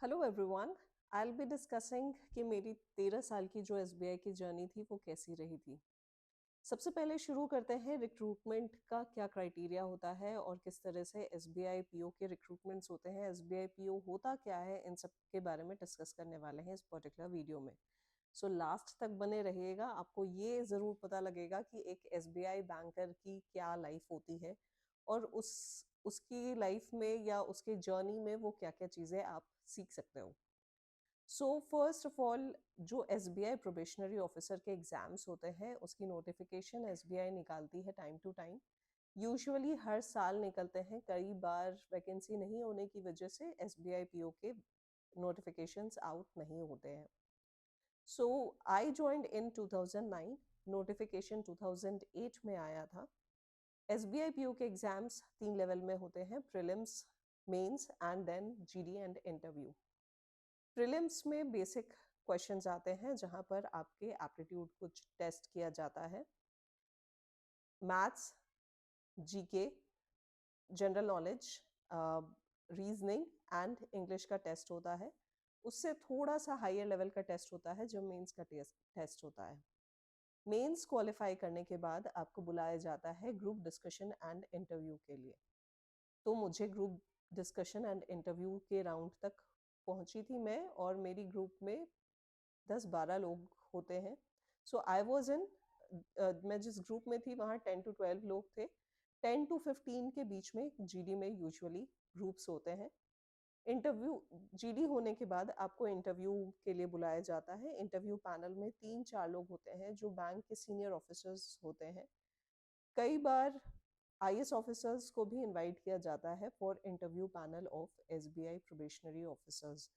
Hello everyone. I will be discussing कि मेरी 13 साल की जो एसबीआई की जर्नी थी वो कैसी रही थी। सबसे पहले शुरू करते हैं रिक्रूटमेंट का क्या क्राइटेरिया होता है और किस तरह से एसबीआई पीओ के रिक्रूटमेंट्स होते हैं, एसबीआई पीओ होता क्या है, इन सब के बारे में डिस्कस करने वाले हैं इस पर्टिकुलर वीडियो में। सो लास्ट तक बने रहिएगा, आपको ये ज़रूर पता लगेगा कि एक एसबीआई बैंकर की क्या लाइफ होती है और उसकी लाइफ में या उसके जर्नी में वो क्या क्या चीज़ें आप सीख सकते हो। सो फर्स्ट ऑफ ऑल, जो एसबीआई प्रोबेशनरी ऑफिसर के एग्जाम्स होते हैं उसकी नोटिफिकेशन एसबीआई निकालती है टाइम टू टाइम। यूजुअली हर साल निकलते हैं, कई बार वैकेंसी नहीं होने की वजह से एसबीआई पीओ के नोटिफिकेशंस आउट नहीं होते हैं। सो आई ज्वाइंड इन 2009, नोटिफिकेशन 2008 में आया था। एसबीआई पीओ के एग्जाम्स 3 लेवल में होते हैं, prelims, mains and then GD and interview. Prelims में बेसिक क्वेश्चंस आते हैं जहां पर आपके एप्टीट्यूड कुछ टेस्ट किया जाता है, maths, GK, general knowledge, reasoning and English का टेस्ट होता है। उससे थोड़ा सा हायर लेवल का टेस्ट होता है जो मेंस का टेस्ट होता है। मेंस क्वालिफाई करने के बाद आपको बुलाया जाता है ग्रुप डिस्कशन एंड इंटरव्यू के लिए। तो मुझे ग्रुप डिस्कशन एंड इंटरव्यू के राउंड तक पहुंची थी मैं, और मेरी ग्रुप में 10-12 लोग होते हैं। सो आई वॉज इन, मैं जिस ग्रुप में थी वहाँ 10 to 12 लोग थे। 10 to 15 के बीच में जीडी में यूजुअली ग्रुप्स होते हैं। इंटरव्यू, जीडी होने के बाद आपको इंटरव्यू के लिए बुलाया जाता है। इंटरव्यू पैनल में 3-4 लोग होते हैं जो बैंक के सीनियर ऑफिसर्स होते हैं। कई बार आईएएस ऑफिसर्स को भी इनवाइट किया जाता है for interview panel of SBI probationary officers,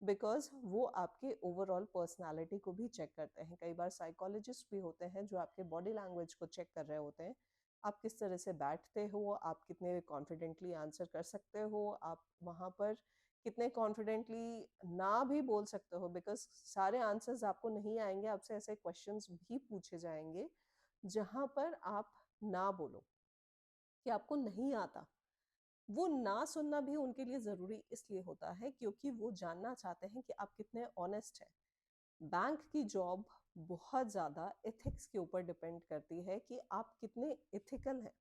because वो आपके ओवरऑल पर्सनालिटी को भी चेक करते हैं। कई बार साइकोलॉजिस्ट भी होते हैं जो आपके बॉडी लैंग्वेज को चेक कर रहे होते हैं। आप किस तरह से बैठते हो, आप कितने कॉन्फिडेंटली आंसर कर सकते हो, आप वहाँ पर कितने कॉन्फिडेंटली ना भी बोल सकते हो, बिकॉज सारे आंसर्स आपको नहीं आएंगे। आपसे ऐसे क्वेश्चंस भी पूछे जाएंगे जहाँ पर आप ना बोलो कि आपको नहीं आता। वो ना सुनना भी उनके लिए ज़रूरी इसलिए होता है क्योंकि वो जानना चाहते हैं कि आप कितने ऑनेस्ट हैं। बैंक की जॉब बहुत ज़्यादा एथिक्स के ऊपर डिपेंड करती है कि आप कितने एथिकल हैं,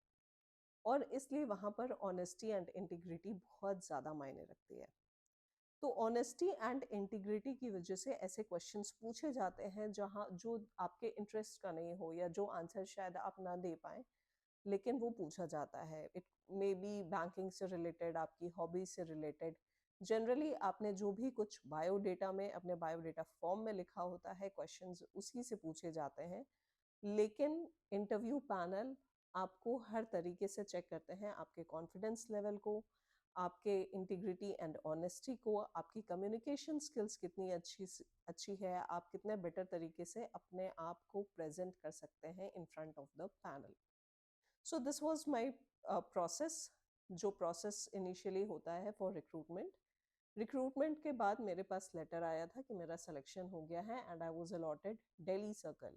और इसलिए वहाँ पर ऑनेस्टी एंड इंटीग्रिटी बहुत ज़्यादा मायने रखती है। तो ऑनेस्टी एंड इंटीग्रिटी की वजह से ऐसे क्वेश्चंस पूछे जाते हैं जहाँ जो आपके इंटरेस्ट का नहीं हो, या जो आंसर शायद आप ना दे पाए, लेकिन वो पूछा जाता है। इट मे बी बैंकिंग से रिलेटेड, आपकी हॉबीज से रिलेटेड। जनरली आपने जो भी कुछ बायोडेटा में, अपने बायोडेटा फॉर्म में लिखा होता है, क्वेश्चंस उसी से पूछे जाते हैं। लेकिन इंटरव्यू पैनल आपको हर तरीके से चेक करते हैं, आपके कॉन्फिडेंस लेवल को, आपके इंटीग्रिटी एंड ऑनेस्टी को, आपकी कम्युनिकेशन स्किल्स कितनी अच्छी है, आप कितने बेटर तरीके से अपने आप को प्रेजेंट कर सकते हैं in front of the panel. So this was my process, जो प्रोसेस इनिशियली होता है फॉर रिक्रूटमेंट। रिक्रूटमेंट के बाद मेरे पास लेटर आया था कि मेरा सिलेक्शन हो गया है and I was allotted Delhi circle.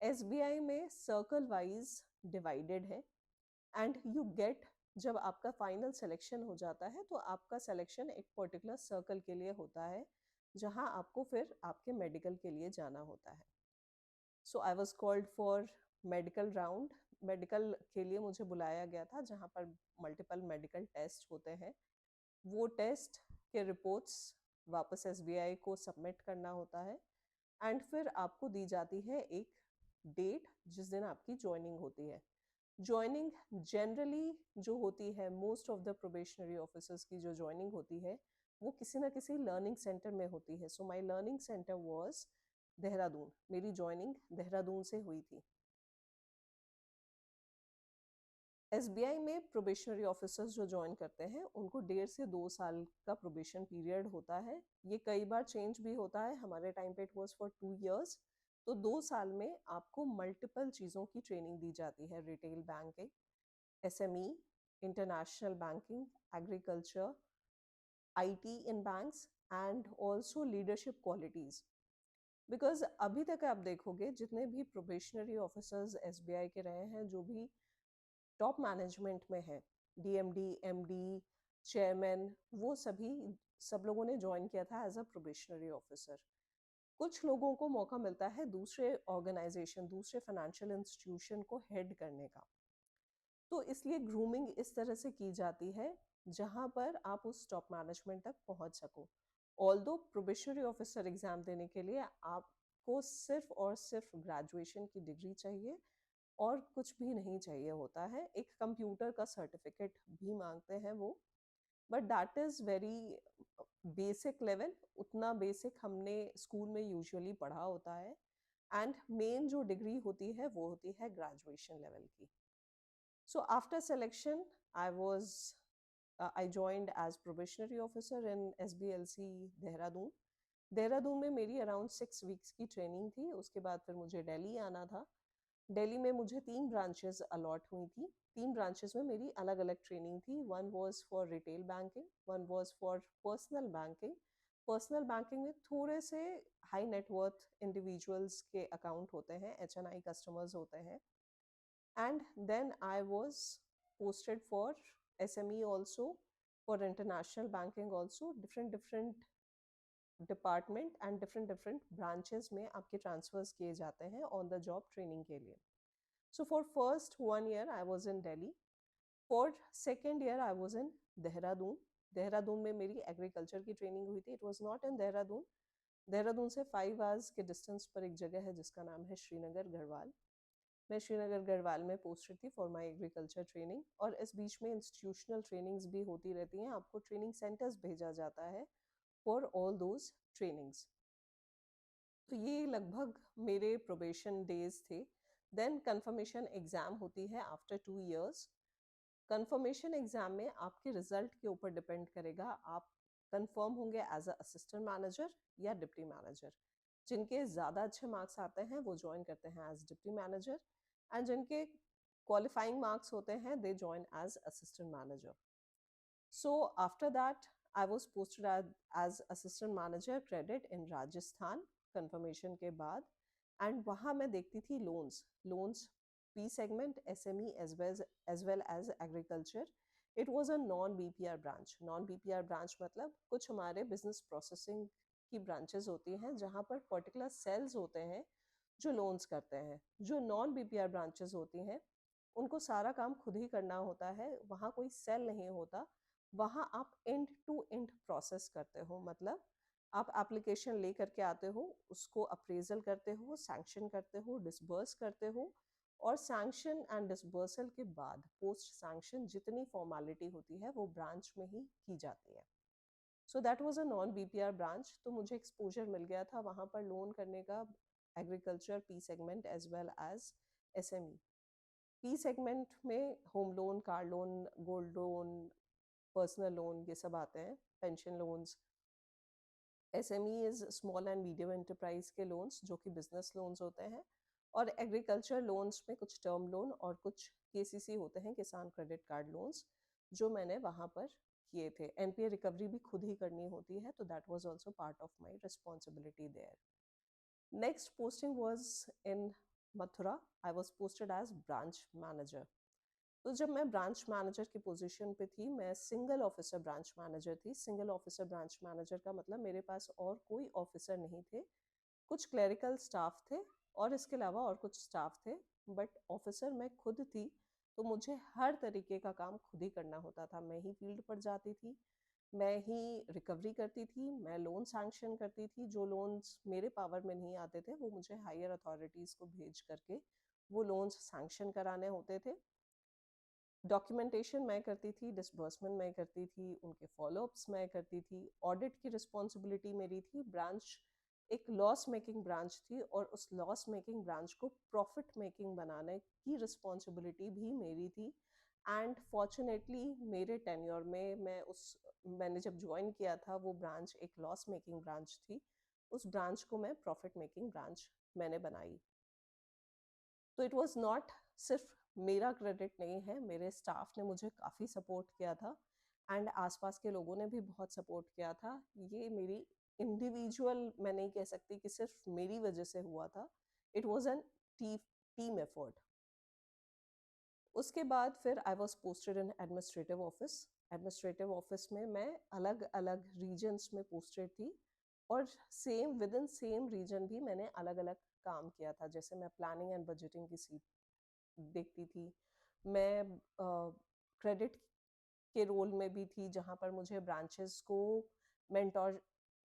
SBI में सर्कल वाइज डिवाइडेड है, एंड यू गेट, जब आपका फाइनल सिलेक्शन हो जाता है तो आपका सिलेक्शन एक पर्टिकुलर सर्कल के लिए होता है जहां आपको फिर आपके मेडिकल के लिए जाना होता है। So I was called for medical round. Medical के लिए मुझे बुलाया गया था जहाँ पर मल्टीपल मेडिकल टेस्ट होते हैं। वो टेस्ट के रिपोर्ट्स वापस एसबीआई को सबमिट करना होता है, एंड फिर आपको दी जाती है एक डेट जिस दिन आपकी ज्वाइनिंग होती है। ज्वाइनिंग जनरली जो होती है, most of the probationary officers की जो ज्वाइनिंग होती है वो किसी ना किसी लर्निंग सेंटर में होती है। So my learning centre was Dehradun. मेरी ज्वाइनिंग देहरादून से हुई थी। एसबीआई में प्रोबेशनरी ऑफिसर्स जो ज्वाइन करते हैं उनको 1.5 से 2 साल का प्रोबेशन पीरियड होता है। ये कई बार चेंज भी होता है, हमारे टाइम पे इट वाज फॉर 2 इयर्स। तो 2 साल में आपको मल्टीपल चीज़ों की ट्रेनिंग दी जाती है, retail banking, SME, international banking, agriculture, IT in banks, and also leadership qualities. Because अभी तक आप देखोगे जितने भी प्रोबेशनरी ऑफिसर्स एसबीआई के रहे हैं, जो भी टॉप मैनेजमेंट में है, डीएमडी, एमडी, चेयरमैन, वो सब लोगों ने ज्वाइन किया था एज अ प्रोबेशनरी ऑफिसर। कुछ लोगों को मौका मिलता है दूसरे ऑर्गेनाइजेशन, दूसरे फाइनेंशियल इंस्टीट्यूशन को हेड करने का। तो इसलिए ग्रूमिंग इस तरह से की जाती है जहां पर आप उस टॉप मैनेजमेंट तक पहुंच सको। ऑल्दो प्रोबेशनरी ऑफिसर एग्जाम देने के लिए आपको सिर्फ और सिर्फ ग्रेजुएशन की डिग्री चाहिए और कुछ भी नहीं चाहिए होता है। एक कंप्यूटर का सर्टिफिकेट भी मांगते हैं वो, but that is very basic level. उतना बेसिक हमने स्कूल में यूजुअली पढ़ा होता है। एंड मेन जो डिग्री होती है वो होती है ग्रेजुएशन लेवल की। So after selection, I was I joined as probationary officer in SBLC Dehradun. Dehradun में मेरी अराउंड 6 वीक्स की ट्रेनिंग थी। उसके बाद फिर मुझे दिल्ली आना था। दिल्ली में मुझे 3 ब्रांचेस अलॉट हुई थी। 3 ब्रांचेस में मेरी अलग अलग ट्रेनिंग थी। One was for retail banking, one was for personal banking. Personal banking में थोड़े से हाई नेटवर्थ इंडिविजुअल्स के अकाउंट होते हैं, HNI कस्टमर्स होते हैं। And then I was posted for SME also, for international banking also। different department and different branches में आपके ट्रांसफर्स किए जाते हैं ऑन द जॉब ट्रेनिंग के लिए। So for first 1 year I was in Delhi. For second year I was in Dehradun. Dehradun में मेरी agriculture की ट्रेनिंग हुई थी। It was not in Dehradun. Dehradun से 5 आवर्स के डिस्टेंस पर एक जगह है जिसका नाम है श्रीनगर गढ़वाल। मैं श्रीनगर गढ़वाल में पोस्टेड थी फॉर माय एग्रीकल्चर ट्रेनिंग। और इस बीच में इंस्टीट्यूशनल ट्रेनिंग्स भी होती रहती हैं। आपको ट्रेनिंग सेंटर्स भेजा जाता है फॉर ऑल दोज ट्रेनिंग्स। तो ये लगभग मेरे प्रोबेशन डेज थे। देन कंफर्मेशन एग्जाम होती है आफ्टर 2 years। कंफर्मेशन एग्जाम में आपके रिजल्ट के ऊपर डिपेंड करेगा आप कंफर्म होंगे एज अ असिस्टेंट मैनेजर या डिप्टी मैनेजर। जिनके ज़्यादा अच्छे मार्क्स आते हैं वो ज्वाइन करते हैं एज डिप्टी मैनेजर, एंड जिनके क्वालिफाइंग मार्क्स होते हैं they join as assistant manager. So after that I was posted as assistant manager credit in Rajasthan confirmation के बाद। एंड वहाँ मैं देखती थी loans P segment, SME as well as agriculture। It was a non BPR branch। non BPR branch मतलब कुछ हमारे business processing की ब्रांचेस होती हैं जहाँ पर पर्टिकुलर सेल्स होते हैं जो लोन्स करते हैं। जो नॉन BPR ब्रांचेस होती हैं उनको सारा काम खुद ही करना होता है। वहाँ कोई सेल नहीं होता। वहाँ आप एंड टू एंड प्रोसेस करते हो। मतलब आप एप्लीकेशन ले करके आते हो, उसको अप्रेजल करते हो, सैंक्शन करते हो, डिसबर्स करते हो, और सैंक्शन एंड डिसबर्सल के बाद पोस्ट सैंक्शन जितनी फॉर्मेलिटी होती है वो ब्रांच में ही की जाती है। So that was a non BPR branch. तो मुझे एक्सपोजर मिल गया था वहाँ पर लोन करने का, agriculture P segment as well as SME। P segment में home loan, car loan, gold loan, personal loan, ये सब आते हैं, pension loans. SME is small and medium enterprise के लोन्स जो कि बिजनेस लोन्स होते हैं। और एग्रीकल्चर लोन्स में कुछ टर्म लोन और कुछ KCC होते हैं, किसान क्रेडिट कार्ड लोन्स, जो मैंने वहाँ पर किए थे। NPA रिकवरी भी खुद ही करनी होती है, तो that was also part of my responsibility there. Next posting was in Mathura. I was posted as branch manager. तो जब मैं ब्रांच मैनेजर की पोजीशन पे थी, मैं सिंगल ऑफिसर ब्रांच मैनेजर थी। सिंगल ऑफिसर ब्रांच मैनेजर का मतलब मेरे पास और कोई ऑफिसर नहीं थे। कुछ क्लरिकल स्टाफ थे और इसके अलावा और कुछ स्टाफ थे, बट ऑफिसर मैं खुद थी। तो मुझे हर तरीके का काम खुद ही करना होता था। मैं ही फील्ड पर जाती थी, मैं ही रिकवरी करती थी, मैं लोन सैंक्शन करती थी। जो लोन्स मेरे पावर में नहीं आते थे वो मुझे हायर अथॉरिटीज़ को भेज करके वो लोन्स सैंक्शन कराने होते थे। डॉक्यूमेंटेशन मैं करती थी, डिसबर्समेंट मैं करती थी, उनके फॉलोअप्स मैं करती थी, ऑडिट की रिस्पॉन्सिबिलिटी मेरी थी। ब्रांच एक लॉस मेकिंग ब्रांच थी और उस लॉस मेकिंग ब्रांच को प्रॉफिट मेकिंग बनाने की रिस्पॉन्सिबिलिटी भी मेरी थी। एंड फॉर्चुनेटली मेरे टेन्योर में मैंने जब ज्वाइन किया था वो ब्रांच एक लॉस मेकिंग ब्रांच थी। उस ब्रांच को मैं प्रॉफिट मेकिंग ब्रांच मैंने बनाई। तो इट वाज नॉट सिर्फ मेरा क्रेडिट नहीं है, मेरे स्टाफ ने मुझे काफ़ी सपोर्ट किया था एंड आसपास के लोगों ने भी बहुत सपोर्ट किया था। ये मेरी इंडिविजुअल मैं नहीं कह सकती कि सिर्फ मेरी वजह से हुआ था। It was an team effort. उसके बाद फिर I was posted in administrative office. Administrative office में मैं अलग अलग रीजन्स में पोस्टेड थी, और same within same region भी मैंने अलग अलग काम किया था। जैसे मैं प्लानिंग एंड बजटिंग की सीट देखती थी, मैं क्रेडिट के रोल में भी थी, जहाँ पर मुझे ब्रांचेस को मेंटोर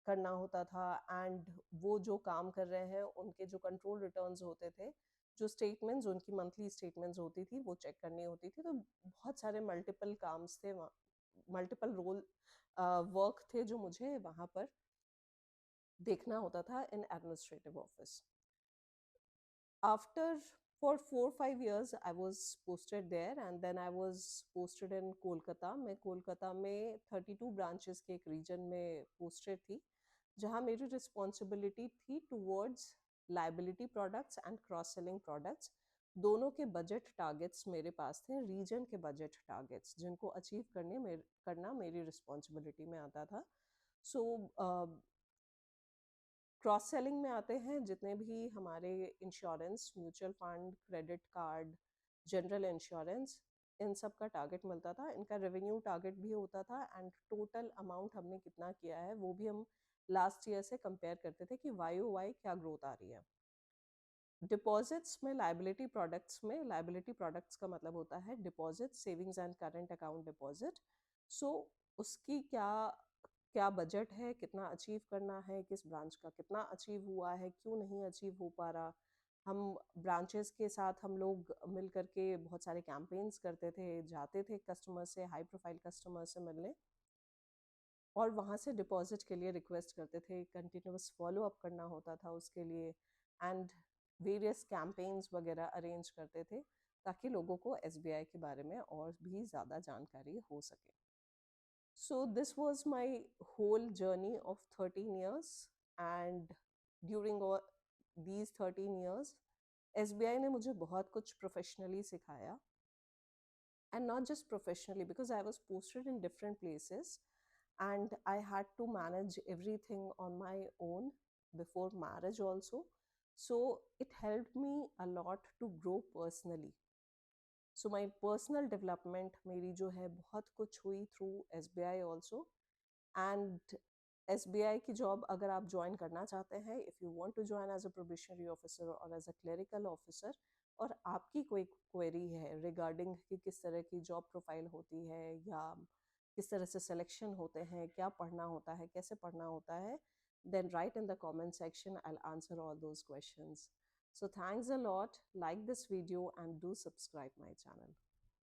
करना होता था, एंड वो जो काम कर रहे हैं उनके जो कंट्रोल रिटर्न्स होते थे, जो स्टेटमेंट्स उनकी मंथली स्टेटमेंट्स होती थी वो चेक करनी होती थी। तो बहुत सारे मल्टीपल काम्स थे, मल्टीपल रोल वर्क थे जो मुझे वहाँ पर देखना होता था इन administrative office. After for 4-5 years I was posted there, and then I was posted in Kolkata. मैं कोलकाता में 32 ब्रांचेस के एक रीजन में पोस्टेड थी, जहाँ मेरी रिस्पॉन्सिबिलिटी थी towards liability products and cross selling products. दोनों के बजट टारगेट्स मेरे पास थे, रीजन के बजट टारगेट्स जिनको अचीव करना मेरी रिस्पॉन्सिबिलिटी में आता था। सो क्रॉस सेलिंग में आते हैं जितने भी हमारे insurance, mutual fund, credit card, general insurance, इन सब का टारगेट मिलता था। इनका रेवेन्यू टारगेट भी होता था, एंड टोटल अमाउंट हमने कितना किया है वो भी हम लास्ट ईयर से कंपेयर करते थे कि YOY क्या ग्रोथ आ रही है। डिपॉजिट्स में, लाइबिलिटी प्रोडक्ट्स का मतलब होता है deposit, savings and current account deposit. So उसकी क्या क्या बजट है, कितना अचीव करना है, किस ब्रांच का कितना अचीव हुआ है, क्यों नहीं अचीव हो पा रहा। हम ब्रांचेस के साथ हम लोग मिल करके बहुत सारे कैंपेन्स करते थे, जाते थे कस्टमर से, हाई प्रोफाइल कस्टमर से मिलने, और वहाँ से डिपॉजिट के लिए रिक्वेस्ट करते थे। कंटिन्यूस फॉलो अप करना होता था उसके लिए, एंड वेरियस कैंपेन्स वगैरह अरेंज करते थे ताकि लोगों को SBI के बारे में और भी ज़्यादा जानकारी हो सके। So this was my whole journey of 13 years, and during all these 13 years SBI ने मुझे बहुत कुछ प्रोफेशनली सिखाया, and not just professionally because I was posted in different places and I had to manage everything on my own before marriage also. So it helped me a lot to grow personally. So my personal development मेरी जो है बहुत कुछ हुई through SBI also. And SBI की job अगर आप join करना चाहते हैं, if you want to join as a probationary officer और एज अ क्लरिकल ऑफिसर, और आपकी कोई क्वेरी है रिगार्डिंग कि किस तरह की जॉब प्रोफाइल होती है या किस तरह से सिलेक्शन होते हैं, क्या पढ़ना होता है, कैसे पढ़ना होता है, then write in the comment section. I'll answer all those questions. So thanks a lot. Like this video and do subscribe my channel.